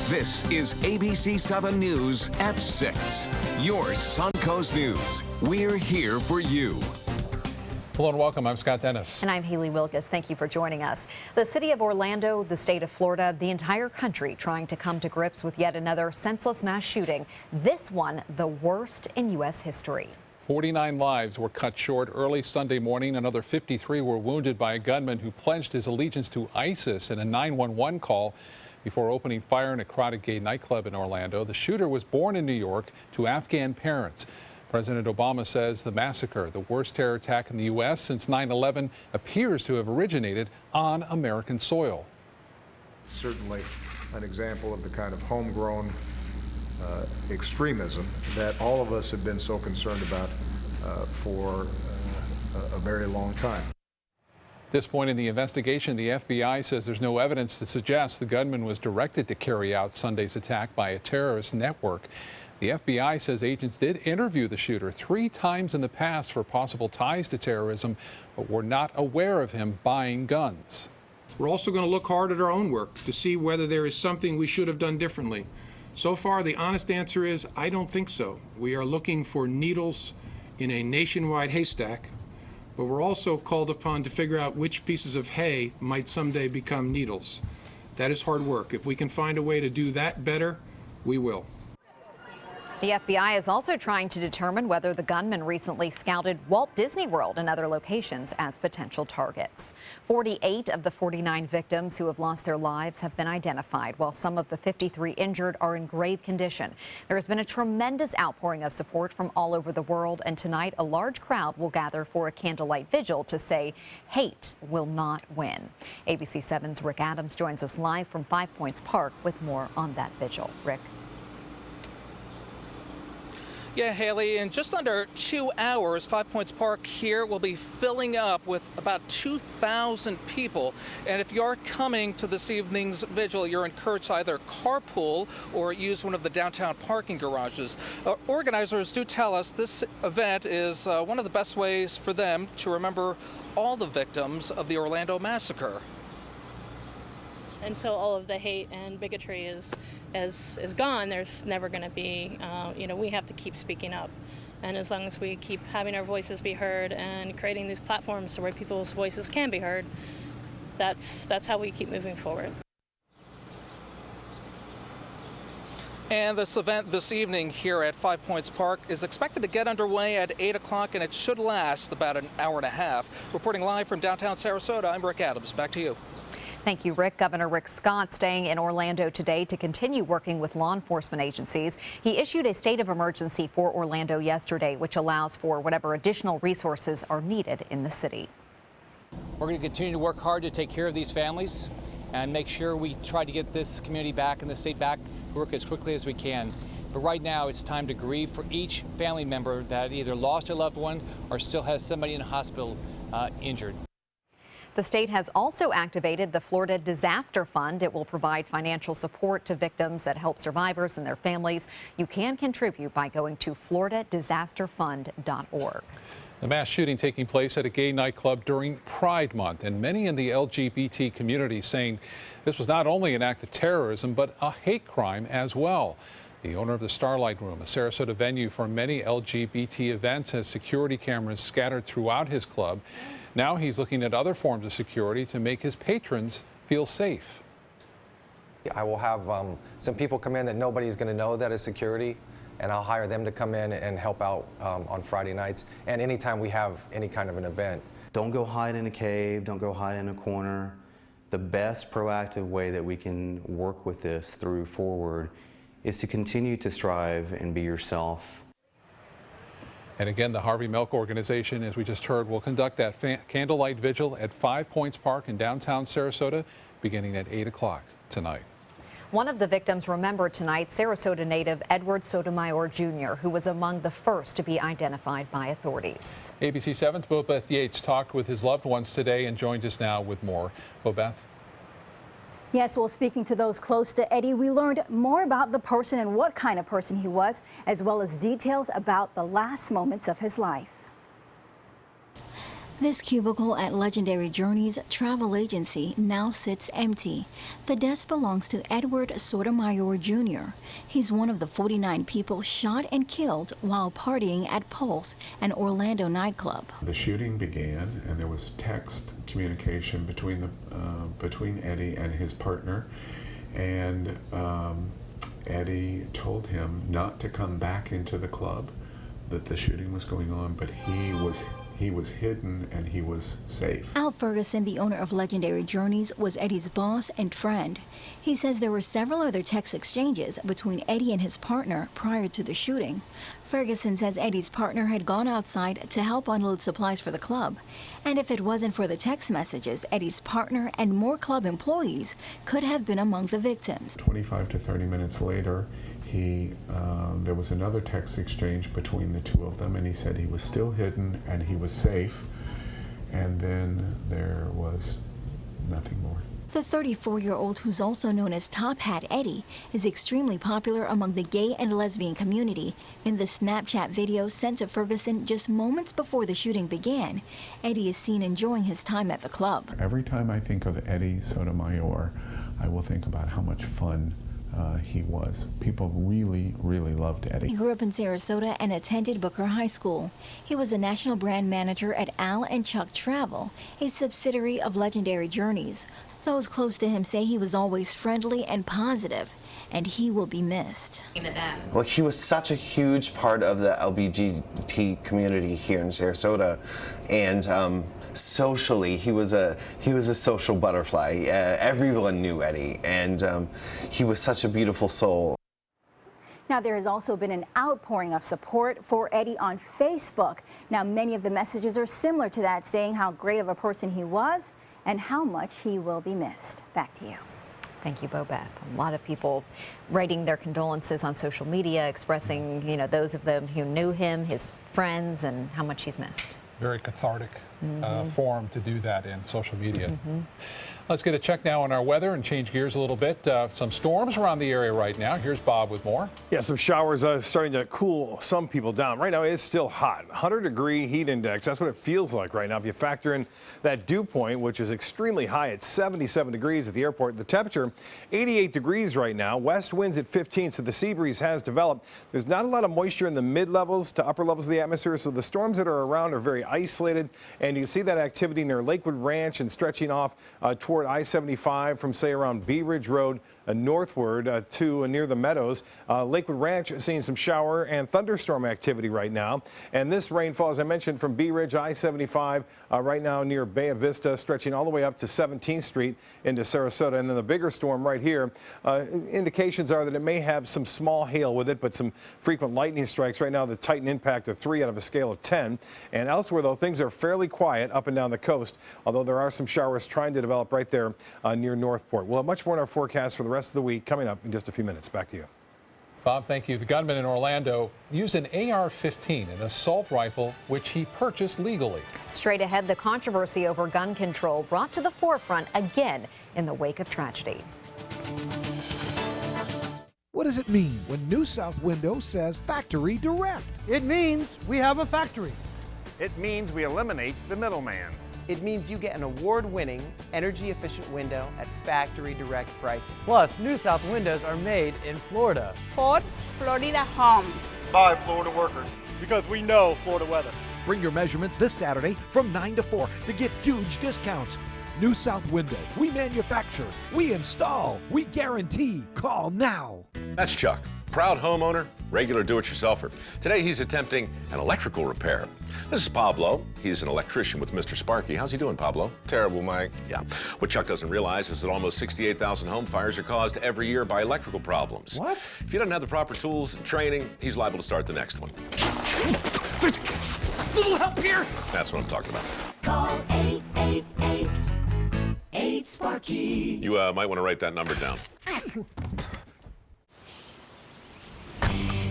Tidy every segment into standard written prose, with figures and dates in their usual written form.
This is ABC 7 News at 6. Your Suncoast News. We're here for you. Hello and welcome. I'm Scott Dennis. And I'm Haley Wilkes. Thank you for joining us. The city of Orlando, the state of Florida, the entire country trying to come to grips with yet another senseless mass shooting. This one, the worst in U.S. history. 49 lives were cut short early Sunday morning. Another 53 were wounded by a gunman who pledged his allegiance to ISIS in a 911 call before opening fire in a crowded gay nightclub in Orlando. The shooter was born in New York to Afghan parents. President Obama says the massacre, the worst terror attack in the U.S. since 9/11, appears to have originated on American soil. Certainly an example of the kind of homegrown extremism that all of us have been so concerned about for a very long time. At this point in the investigation, the FBI says there's no evidence to suggest the gunman was directed to carry out Sunday's attack by a terrorist network. The FBI says agents did interview the shooter 3 times in the past for possible ties to terrorism, but were not aware of him buying guns. We're also going to look hard at our own work to see whether there is something we should have done differently. So far, the honest answer is, I don't think so. We are looking for needles in a nationwide haystack, but we're also called upon to figure out which pieces of hay might someday become needles. That is hard work. If we can find a way to do that better, we will. The FBI is also trying to determine whether the gunman recently scouted Walt Disney World and other locations as potential targets. 48 of the 49 victims who have lost their lives have been identified, while some of the 53 injured are in grave condition. There has been a tremendous outpouring of support from all over the world, and tonight a large crowd will gather for a candlelight vigil to say hate will not win. ABC 7's Rick Adams joins us live from 5 Points Park with more on that vigil. Rick. Yeah, Haley, in just under 2 hours, 5 Points Park here will be filling up with about 2,000 people. And if you're coming to this evening's vigil, you're encouraged to either carpool or use one of the downtown parking garages. Organizers do tell us this event is one of the best ways for them to remember all the victims of the Orlando massacre. Until all of the hate and bigotry is gone, there's never going to be, we have to keep speaking up. And as long as we keep having our voices be heard and creating these platforms where people's voices can be heard, that's how we keep moving forward. And this event this evening here at 5 Points Park is expected to get underway at 8 o'clock, and it should last about an hour and a half. Reporting live from downtown Sarasota, I'm Rick Adams. Back to you. Thank you, Rick. Governor Rick Scott staying in Orlando today to continue working with law enforcement agencies. He issued a state of emergency for Orlando yesterday, which allows for whatever additional resources are needed in the city. We're going to continue to work hard to take care of these families and make sure we try to get this community back and the state back, work as quickly as we can. But right now, it's time to grieve for each family member that either lost a loved one or still has somebody in a hospital injured. The state has also activated the Florida Disaster Fund. It will provide financial support to victims that help survivors and their families. You can contribute by going to floridadisasterfund.org. The mass shooting taking place at a gay nightclub during Pride Month, and many in the LGBT community saying this was not only an act of terrorism, but a hate crime as well. The owner of the Starlight Room, a Sarasota venue for many LGBT events, has security cameras scattered throughout his club. Now he's looking at other forms of security to make his patrons feel safe. I will have some people come in that nobody's going to know that is security, and I'll hire them to come in and help out on Friday nights and anytime we have any kind of an event. Don't go hide in a cave, don't go hide in a corner. The best proactive way that we can work with this through forward is to continue to strive and be yourself. And again, the Harvey Milk Organization, as we just heard, will conduct that candlelight vigil at 5 Points Park in downtown Sarasota, beginning at 8 o'clock tonight. One of the victims remembered tonight, Sarasota native Edward Sotomayor Jr., who was among the first to be identified by authorities. ABC 7's Bobeth Yates talked with his loved ones today and joins us now with more. Bobeth. Yes, well, speaking to those close to Eddie, we learned more about the person and what kind of person he was, as well as details about the last moments of his life. This cubicle at Legendary Journeys travel agency now sits empty. The desk belongs to Edward Sotomayor Jr. He's one of the 49 people shot and killed while partying at Pulse, an Orlando nightclub. The shooting began, and there was text communication between Eddie and his partner, and Eddie told him not to come back into the club, that the shooting was going on, but he was hidden and he was safe. Al Ferguson, the owner of Legendary Journeys, was Eddie's boss and friend. He says there were several other text exchanges between Eddie and his partner prior to the shooting. Ferguson says Eddie's partner had gone outside to help unload supplies for the club. And if it wasn't for the text messages, Eddie's partner and more club employees could have been among the victims. 25 to 30 minutes later, there was another text exchange between the two of them, and he said he was still hidden and he was safe, and then there was nothing more. The 34-year-old, who's also known as Top Hat Eddie, is extremely popular among the gay and lesbian community. In the Snapchat video sent to Ferguson just moments before the shooting began, Eddie is seen enjoying his time at the club. Every time I think of Eddie Sotomayor, I will think about how much fun he was. People really, really loved Eddie. He grew up in Sarasota and attended Booker High School. He was a national brand manager at Al and Chuck Travel, a subsidiary of Legendary Journeys. Those close to him say he was always friendly and positive, and he will be missed. Well, he was such a huge part of the LGBT community here in Sarasota, and socially, he was a social butterfly. Everyone knew Eddie, and he was such a beautiful soul. Now, there has also been an outpouring of support for Eddie on Facebook. Now, many of the messages are similar to that, saying how great of a person he was and how much he will be missed. Back to you. Thank you, Bobeth. A lot of people writing their condolences on social media, expressing, those of them who knew him, his friends, and how much he's missed. Very cathartic form to do that in social media. Let's get a check now on our weather and change gears a little bit. Some storms around the area right now. Here's Bob with more. Yeah, some showers starting to cool some people down. Right now it's still hot. 100-degree heat index. That's what it feels like right now. If you factor in that dew point, which is extremely high at 77 degrees at the airport. The temperature 88 degrees right now. West winds at 15, so the sea breeze has developed. There's not a lot of moisture in the mid-levels to upper levels of the atmosphere, so the storms that are around are very isolated. And you can see that activity near Lakewood Ranch and stretching off toward I-75 from, say, around Bee Ridge Road northward to near the Meadows. Lakewood Ranch seeing some shower and thunderstorm activity right now. And this rainfall, as I mentioned, from Bee Ridge, I-75 right now near Bay Vista, stretching all the way up to 17th Street into Sarasota. And then the bigger storm right here, indications are that it may have some small hail with it, but some frequent lightning strikes. Right now, the Titan impact of 3 out of a scale of 10. And elsewhere, though, things are fairly quiet up and down the coast, although there are some showers trying to develop right there near Northport. We'll have much more in our forecast for the rest of the week coming up in just a few minutes. Back to you. Bob, thank you. The gunman in Orlando used an AR-15, an assault rifle, which he purchased legally. Straight ahead, the controversy over gun control brought to the forefront again in the wake of tragedy. What does it mean when New South Window says Factory Direct? It means we have a factory. It means we eliminate the middleman. It means you get an award-winning, energy-efficient window at factory direct pricing. Plus, New South windows are made in Florida. Ford Florida Home. By Florida workers. Because we know Florida weather. Bring your measurements this Saturday from 9 to 4 to get huge discounts. New South Window. We manufacture, we install, we guarantee. Call now. That's Chuck, proud homeowner, regular do-it-yourselfer. Today he's attempting an electrical repair. This is Pablo. He's an electrician with Mr. Sparky. How's he doing, Pablo? Terrible, Mike. Yeah. What Chuck doesn't realize is that almost 68,000 home fires are caused every year by electrical problems. What? If he doesn't have the proper tools and training, he's liable to start the next one. Little help here. That's what I'm talking about. Call 888-8-SPARKY. You might want to write that number down.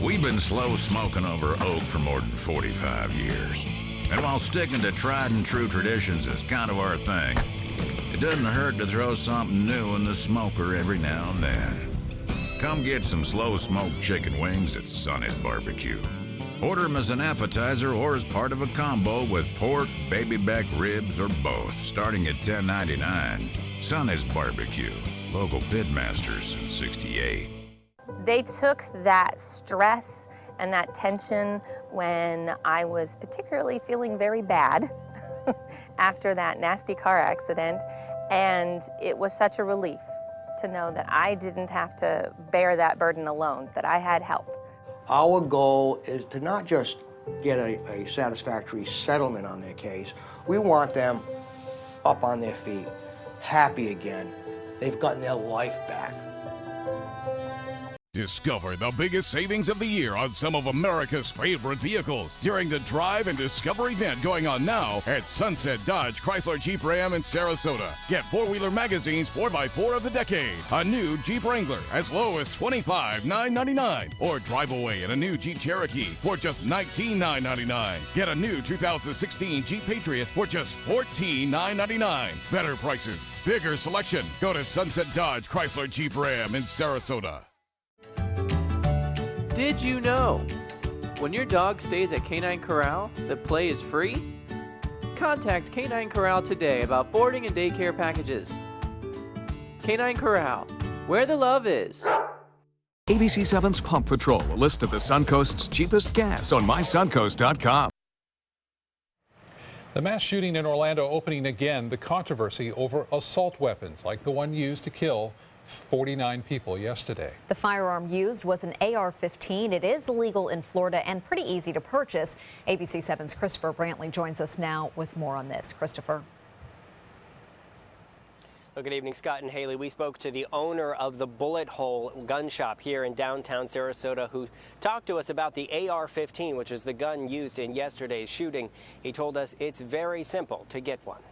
We've been slow smoking over oak for more than 45 years. And while sticking to tried and true traditions is kind of our thing, it doesn't hurt to throw something new in the smoker every now and then. Come get some slow smoked chicken wings at Sonny's Barbecue. Order them as an appetizer or as part of a combo with pork, baby back ribs, or both, starting at $10.99. Sonny's Barbecue, local pitmasters since '68. They took that stress and that tension when I was particularly feeling very bad after that nasty car accident, and it was such a relief to know that I didn't have to bear that burden alone, that I had help. Our goal is to not just get a satisfactory settlement on their case. We want them up on their feet, happy again. They've gotten their life back. Discover the biggest savings of the year on some of America's favorite vehicles during the Drive and Discover event going on now at Sunset Dodge Chrysler Jeep Ram in Sarasota. Get four-wheeler magazines 4x4 of the decade, a new Jeep Wrangler as low as $25,999, or drive away in a new Jeep Cherokee for just $19,999. Get a new 2016 Jeep Patriot for just $14,999. Better prices, bigger selection. Go to Sunset Dodge Chrysler Jeep Ram in Sarasota. Did you know? When your dog stays at Canine Corral, the play is free? Contact Canine Corral today about boarding and daycare packages. Canine Corral, where the love is. ABC7's Pump Patrol, a list of the Suncoast's cheapest gas on mysuncoast.com. The mass shooting in Orlando opening again the controversy over assault weapons like the one used to kill 49 people yesterday. The firearm used was an AR-15. It is illegal in Florida and pretty easy to purchase. ABC7's Christopher Brantley joins us now with more on this. Christopher. Well, good evening, Scott and Haley. We spoke to the owner of the Bullet Hole gun shop here in downtown Sarasota, who talked to us about the AR-15, which is the gun used in yesterday's shooting. He told us it's very simple to get one.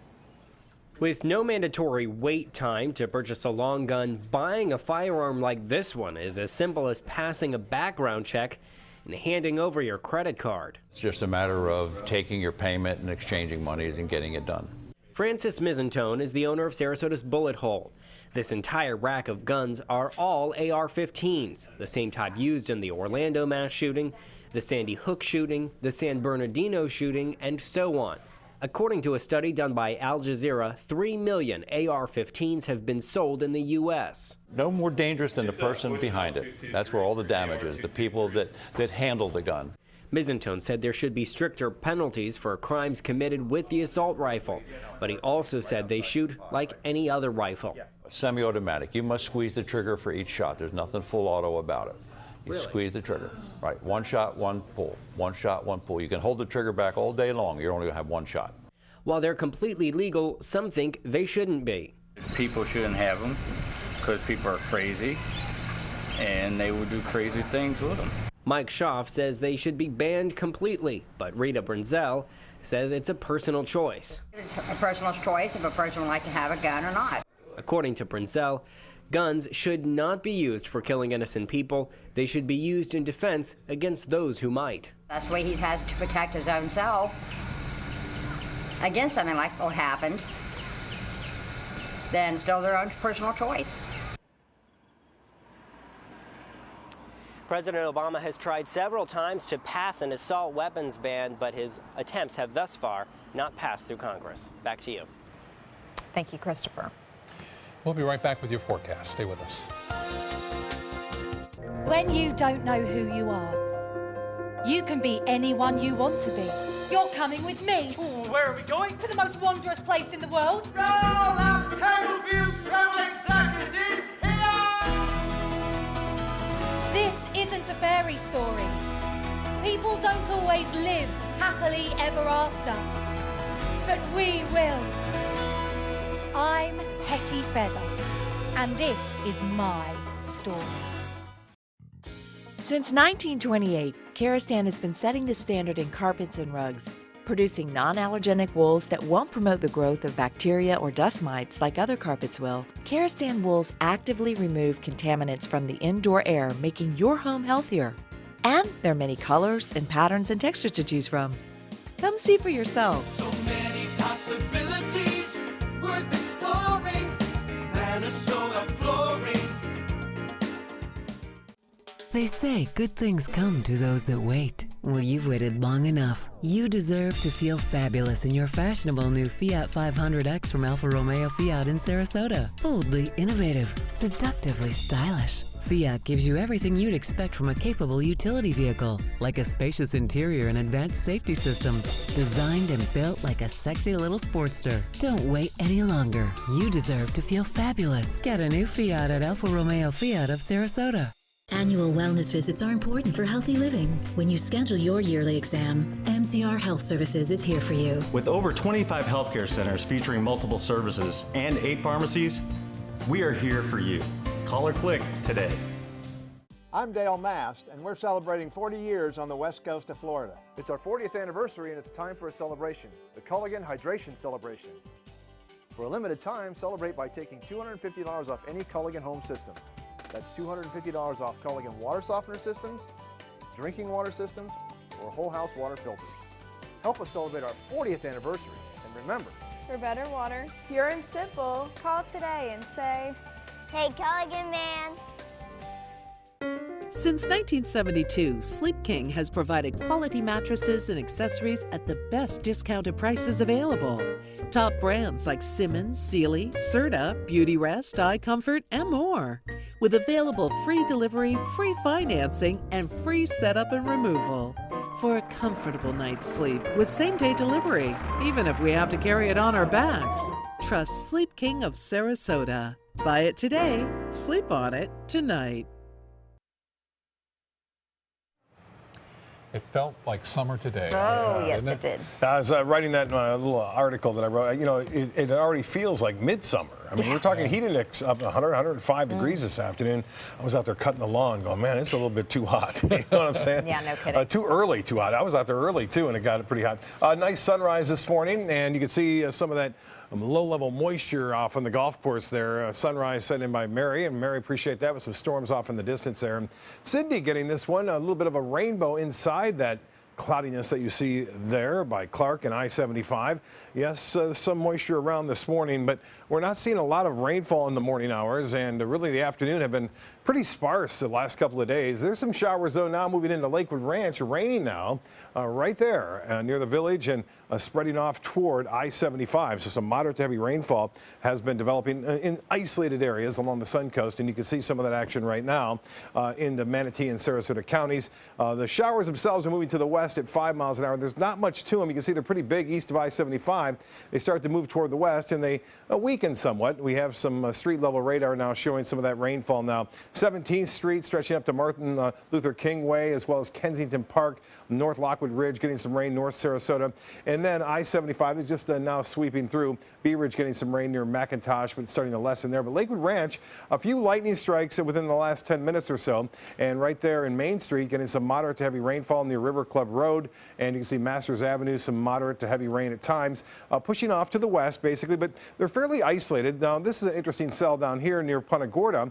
With no mandatory wait time to purchase a long gun, buying a firearm like this one is as simple as passing a background check and handing over your credit card. It's just a matter of taking your payment and exchanging monies and getting it done. Francis Mizentone is the owner of Sarasota's Bullet Hole. This entire rack of guns are all AR-15s, the same type used in the Orlando mass shooting, the Sandy Hook shooting, the San Bernardino shooting, and so on. According to a study done by Al Jazeera, 3 million AR-15s have been sold in the U.S. No more dangerous than the person behind it. That's where all the damage is, the people that handle the gun. Mizentone said there should be stricter penalties for crimes committed with the assault rifle, but he also said they shoot like any other rifle. Semi-automatic. You must squeeze the trigger for each shot. There's nothing full auto about it. You squeeze the trigger. Right, one shot, one pull. One shot, one pull. You can hold the trigger back all day long. You're only going to have one shot. While they're completely legal, some think they shouldn't be. People shouldn't have them because people are crazy and they will do crazy things with them. Mike Schaaf says they should be banned completely, but Rita Brunzel says it's a personal choice. It's a personal choice if a person would like to have a gun or not. According to Brunzel, guns should not be used for killing innocent people. They should be used in defense against those who might. That's the way he has to protect his own self against something like what happened. Then still their own personal choice. President Obama has tried several times to pass an assault weapons ban, but his attempts have thus far not passed through Congress. Back to you. Thank you, Christopher. We'll be right back with your forecast. Stay with us. When you don't know who you are, you can be anyone you want to be. You're coming with me. Ooh, where are we going? To the most wondrous place in the world. Roll up, Tangleville's traveling circus is here! This isn't a fairy story. People don't always live happily ever after. But we will. I'm Hetty Feather, and this is my story. Since 1928, Karastan has been setting the standard in carpets and rugs, producing non-allergenic wools that won't promote the growth of bacteria or dust mites like other carpets will. Karastan wools actively remove contaminants from the indoor air, making your home healthier. And there are many colors and patterns and textures to choose from. Come see for yourself. So many possibilities worth exploring. Minnesota Flooring. They say good things come to those that wait. Well, you've waited long enough. You deserve to feel fabulous in your fashionable new Fiat 500X from Alfa Romeo Fiat in Sarasota. Boldly innovative, seductively stylish. Fiat gives you everything you'd expect from a capable utility vehicle, like a spacious interior and advanced safety systems, designed and built like a sexy little Sportster. Don't wait any longer. You deserve to feel fabulous. Get a new Fiat at Alfa Romeo Fiat of Sarasota. Annual wellness visits are important for healthy living. When you schedule your yearly exam, MCR Health Services is here for you. With over 25 healthcare centers featuring multiple services and 8 pharmacies, we are here for you. Call or click today. I'm Dale Mast, and we're celebrating 40 years on the west coast of Florida. It's our 40th anniversary, and it's time for a celebration, the Culligan Hydration Celebration. For a limited time, celebrate by taking $250 off any Culligan home system. That's $250 off Culligan water softener systems, drinking water systems, or whole house water filters. Help us celebrate our 40th anniversary, and remember, for better water, pure and simple, call today and say, "Hey, Culligan man." Since 1972, Sleep King has provided quality mattresses and accessories at the best discounted prices available. Top brands like Simmons, Sealy, Serta, Beautyrest, iComfort, and more. With available free delivery, free financing, and free setup and removal. For a comfortable night's sleep with same-day delivery, even if we have to carry it on our backs. Trust Sleep King of Sarasota. Buy it today, sleep on it tonight. It felt like summer today. Oh, yes, it did. I was writing that in my little article that I wrote. You know, it already feels like midsummer. I mean, we're talking heat index up 100, 105 degrees this afternoon. I was out there cutting the lawn going, man, it's a little bit too hot. You know what I'm saying? Yeah, no kidding. Too early, too hot. I was out there early, too, and it got pretty hot. Nice sunrise this morning, and you can see some of that low-level moisture off on the golf course there. Sunrise sent in by Mary, and Mary, appreciate that with some storms off in the distance there. And Sydney getting this one, a little bit of a rainbow inside that cloudiness that you see there by Clark and I-75. Yes, some moisture around this morning, but we're not seeing a lot of rainfall in the morning hours, and really the afternoon have been pretty sparse the last couple of days. There's some showers, though, now moving into Lakewood Ranch, raining now right there near the village and spreading off toward I-75. So some moderate to heavy rainfall has been developing in isolated areas along the Sun Coast, and you can see some of that action right now in the Manatee and Sarasota counties. The showers themselves are moving to the west at 5 miles an hour. There's not much to them. You can see they're pretty big east of I-75. They start to move toward the west, and they weaken somewhat. We have some street level radar now showing some of that rainfall now. 17th Street stretching up to Martin Luther King Way, as well as Kensington Park, North Lockwood Ridge getting some rain, North Sarasota. And then I-75 is just now sweeping through. Bee Ridge getting some rain near McIntosh, but it's starting to lessen there. But Lakewood Ranch, a few lightning strikes within the last 10 minutes or so. And right there in Main Street, getting some moderate to heavy rainfall near River Club Road. And you can see Masters Avenue, some moderate to heavy rain at times, pushing off to the west, basically. But they're fairly isolated. Now, this is an interesting cell down here near Punta Gorda.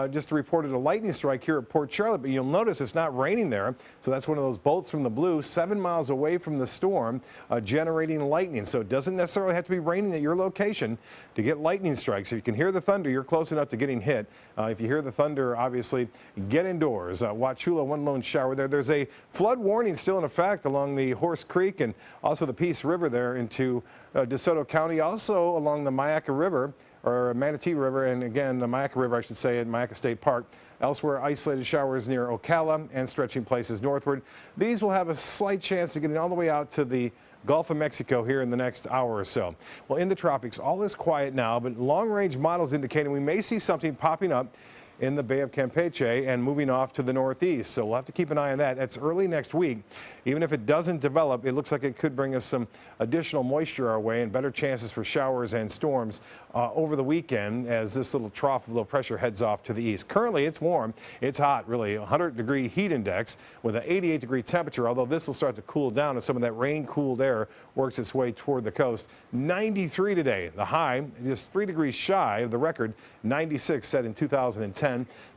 Just reported a lightning strike here at Port Charlotte, but you'll notice it's not raining there. So that's one of those bolts from the blue, 7 miles away from the storm, generating lightning. So it doesn't necessarily have to be raining at your location to get lightning strikes. If you can hear the thunder, you're close enough to getting hit. If you hear the thunder, obviously, get indoors. Wauchula, one lone shower there. There's a flood warning still in effect along the Horse Creek and also the Peace River there into DeSoto County, also along the Myakka River, or Manatee River, and again, the Myakka River, I should say, in Myakka State Park. Elsewhere, isolated showers near Ocala and stretching places northward. These will have a slight chance of getting all the way out to the Gulf of Mexico here in the next hour or so. Well, in the tropics, all is quiet now, but long-range models indicating we may see something popping up in the Bay of Campeche and moving off to the northeast. So we'll have to keep an eye on that. That's early next week. Even if it doesn't develop, it looks like it could bring us some additional moisture our way and better chances for showers and storms over the weekend as this little trough of low pressure heads off to the east. Currently, it's warm. It's hot, really. 100-degree heat index with an 88-degree temperature, although this will start to cool down as some of that rain-cooled air works its way toward the coast. 93 today. The high just 3 degrees shy of the record, 96 set in 2010.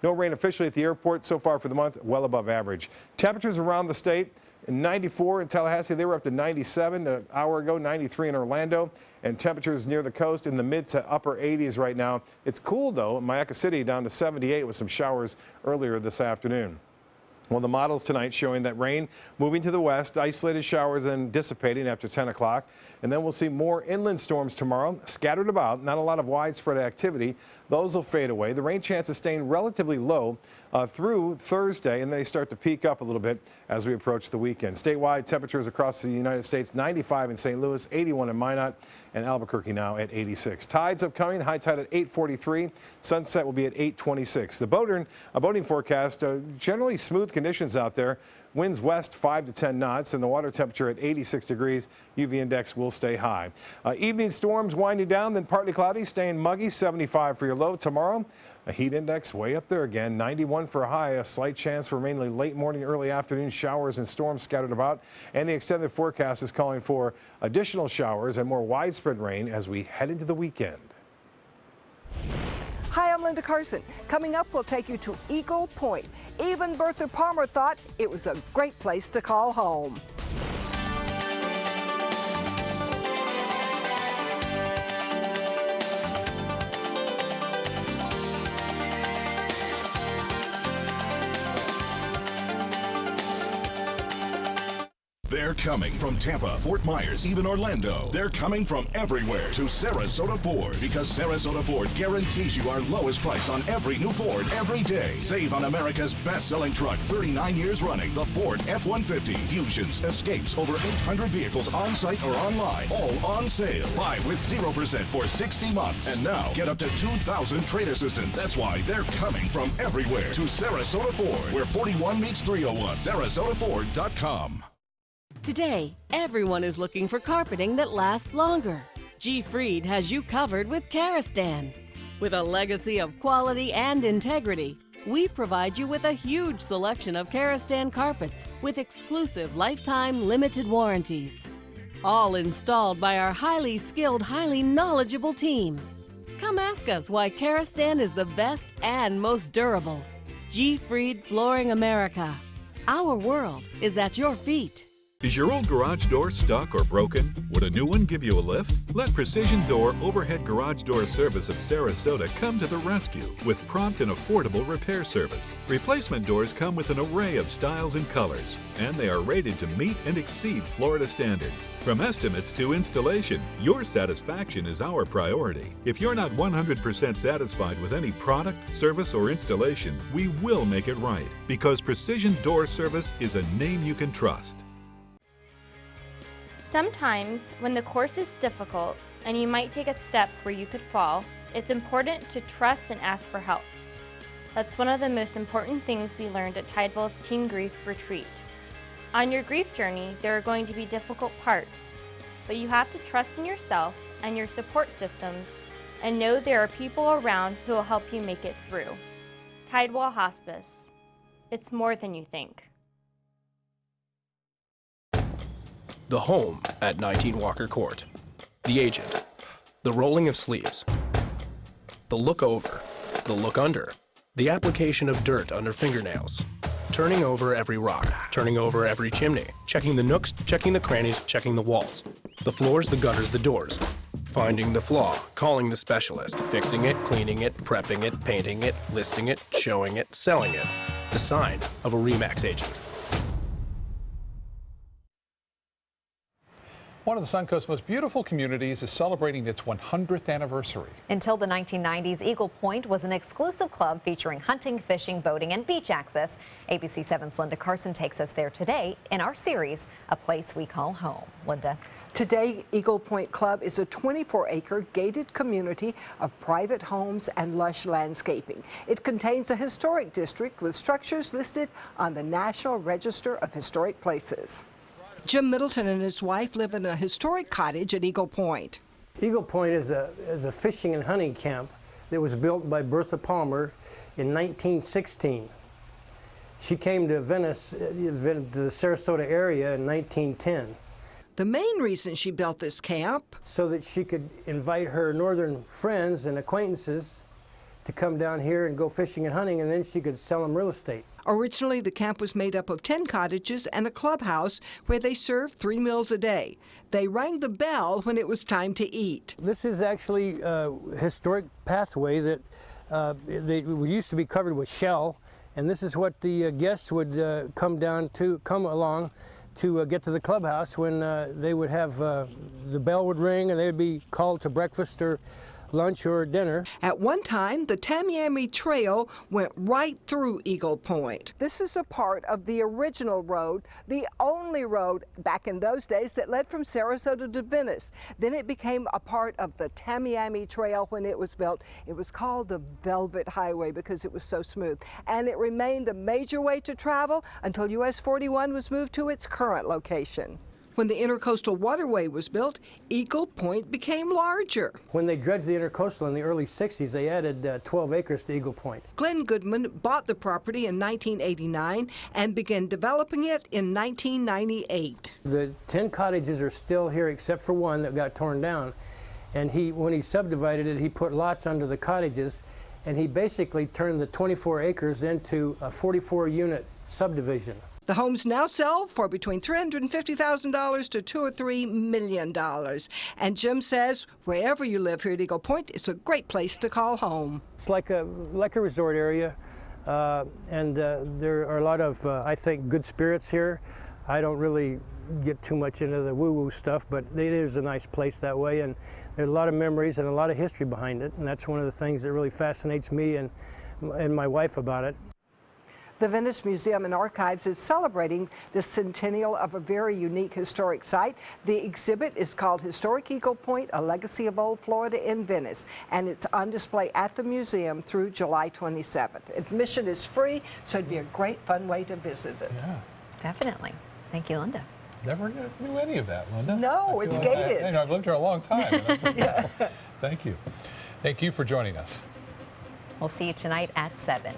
No rain officially at the airport so far for the month, well above average. Temperatures around the state, 94 in Tallahassee. They were up to 97 an hour ago, 93 in Orlando. And temperatures near the coast in the mid to upper 80s right now. It's cool, though. Myakka City down to 78 with some showers earlier this afternoon. Well, the models tonight showing that rain moving to the west, isolated showers then dissipating after 10 o'clock. And then we'll see more inland storms tomorrow, scattered about, not a lot of widespread activity. Those will fade away. The rain chances staying relatively low through Thursday, and they start to peak up a little bit as we approach the weekend. Statewide temperatures across the United States, 95 in St. Louis, 81 in Minot, and Albuquerque now at 86. Tides upcoming, high tide at 8:43. Sunset will be at 8:26. The boating forecast, generally smooth conditions out there. Winds west 5 to 10 knots, and the water temperature at 86 degrees. UV index will stay high. Evening storms winding down, then partly cloudy, staying muggy, 75 for your low tomorrow. A heat index way up there again, 91 for a high. A slight chance for mainly late morning, early afternoon showers and storms scattered about. And the extended forecast is calling for additional showers and more widespread rain as we head into the weekend. Hi, I'm Linda Carson. Coming up, we'll take you to Eagle Point. Even Bertha Palmer thought it was a great place to call home. They're coming from Tampa, Fort Myers, even Orlando. They're coming from everywhere to Sarasota Ford, because Sarasota Ford guarantees you our lowest price on every new Ford every day. Save on America's best-selling truck, 39 years running, the Ford F-150. Fusions, Escapes, over 800 vehicles on site or online, all on sale. Buy with 0% for 60 months. And now, get up to 2,000 trade assistance. That's why they're coming from everywhere to Sarasota Ford, where 41 meets 301. SarasotaFord.com. Today, everyone is looking for carpeting that lasts longer. G. Fried has you covered with Karastan. With a legacy of quality and integrity, we provide you with a huge selection of Karastan carpets with exclusive lifetime limited warranties. All installed by our highly skilled, highly knowledgeable team. Come ask us why Karastan is the best and most durable. G. Fried Flooring America. Our world is at your feet. Is your old garage door stuck or broken? Would a new one give you a lift? Let Precision Door Overhead Garage Door Service of Sarasota come to the rescue with prompt and affordable repair service. Replacement doors come with an array of styles and colors, and they are rated to meet and exceed Florida standards. From estimates to installation, your satisfaction is our priority. If you're not 100% satisfied with any product, service, or installation, we will make it right, because Precision Door Service is a name you can trust. Sometimes, when the course is difficult and you might take a step where you could fall, it's important to trust and ask for help. That's one of the most important things we learned at Tidewell's Teen Grief Retreat. On your grief journey, there are going to be difficult parts, but you have to trust in yourself and your support systems and know there are people around who will help you make it through. Tidewell Hospice. It's more than you think. The home at 19 Walker Court. The agent. The rolling of sleeves. The look over. The look under. The application of dirt under fingernails. Turning over every rock. Turning over every chimney. Checking the nooks, checking the crannies, checking the walls. The floors, the gutters, the doors. Finding the flaw, calling the specialist, fixing it, cleaning it, prepping it, painting it, listing it, showing it, selling it. The sign of a RE/MAX agent. One of the Suncoast's most beautiful communities is celebrating its 100th anniversary. Until the 1990s, Eagle Point was an exclusive club featuring hunting, fishing, boating, and beach access. ABC 7's Linda Carson takes us there today in our series, A Place We Call Home. Linda. Today, Eagle Point Club is a 24-acre gated community of private homes and lush landscaping. It contains a historic district with structures listed on the National Register of Historic Places. Jim Middleton and his wife live in a historic cottage at Eagle Point. Eagle Point is a fishing and hunting camp that was built by Bertha Palmer in 1916. She came to Venice, to the Sarasota area in 1910. The main reason she built this camp? So that she could invite her northern friends and acquaintances to come down here and go fishing and hunting, and then she could sell them real estate. Originally, the camp was made up of 10 cottages and a clubhouse where they served 3 meals a day. They rang the bell when it was time to eat. This is actually a historic pathway that they used to be covered with shell, And this is what the guests would come along to get to the clubhouse when they would have, the bell would ring and they would be called to breakfast or lunch or dinner. At one time, the Tamiami Trail went right through Eagle Point. This is a part of the original road, the only road back in those days that led from Sarasota to Venice. Then it became a part of the Tamiami Trail when it was built. It was called the Velvet Highway because it was so smooth. And it remained a major way to travel until US 41 was moved to its current location. When the Intercoastal Waterway was built, Eagle Point became larger. When they dredged the Intercoastal in the early 60s, they added 12 acres to Eagle Point. Glenn Goodman bought the property in 1989 and began developing it in 1998. The 10 cottages are still here except for one that got torn down. And when he subdivided it, he put lots under the cottages, and he basically turned the 24 acres into a 44-unit subdivision. The homes now sell for between $350,000 to $2 or $3 million. And Jim says wherever you live here at Eagle Point, it's a great place to call home. It's like a resort area, and there are a lot of, I think, good spirits here. I don't really get too much into the woo-woo stuff, but it is a nice place that way, and there's a lot of memories and a lot of history behind it, and that's one of the things that really fascinates me and my wife about it. The Venice Museum and Archives is celebrating the centennial of a very unique historic site. The exhibit is called Historic Eagle Point, A Legacy of Old Florida in Venice, and it's on display at the museum through July 27th. Admission is free, so it'd be a great fun way to visit it. Yeah. Definitely. Thank you, Linda. Never knew any of that, Linda. No, it's gated. I've lived here a long time. Yeah. Thank you. Thank you for joining us. We'll see you tonight at 7.